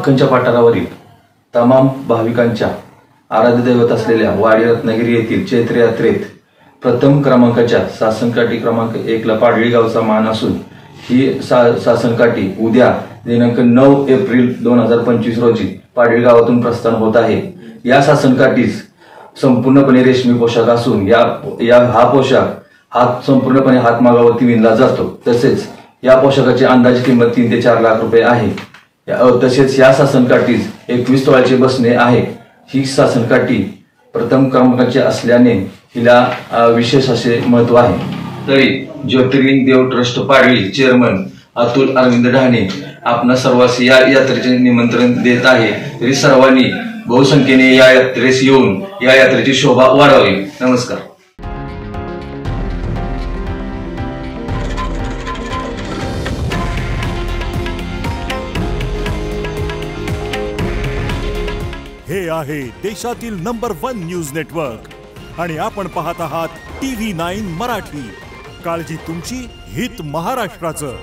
अक्कनच्या पठारावरील तमाम भाविकांच्या आराध्य दैवत असलेल्या वाडी रत्नागिरी येथील चैत्र यात्रेत प्रथम क्रमांकाच्या सासनकाठी क्रमांक 1 ला पाडळी गावचा मान असून ही सासनकाठी उद्या दिनांक 9 एप्रिल 2025 रोजी पाडळी गावातून प्रस्थान होत आहे। या सासनकाठीस संपूर्णपणे रेशमी पोशाख असून हा पोशाख संपूर्णपणे हातमागावरती विणला जातो। तसेच या पोशाखाची अंदाजे किंमत 3 ते 4 लाख रुपये आहे। तसेच या सासनकाठीस 21 तोळ्याचे बसणे आहे। ही सासनकाठी प्रथम क्रमांकाची असल्याने हिला विशेष असे महत्व आहे। तरी ज्योतिर्लिंग देव ट्रस्ट पाडळी चेअरमन अतुल अरविंद ढाणे आपणा सर्वांस या यात्रेचे निमंत्रण देत आहे। तरी सर्वांनी बहुसंख्येने या यात्रेस येऊन या यात्रेची शोभा वाढवावी। नमस्कार। हे आहे देशातील नंबर 1 न्यूज नेटवर्क आणि आपण पाहत आहात TV9 मराठी। काळजी तुमची, हित महाराष्ट्राचं।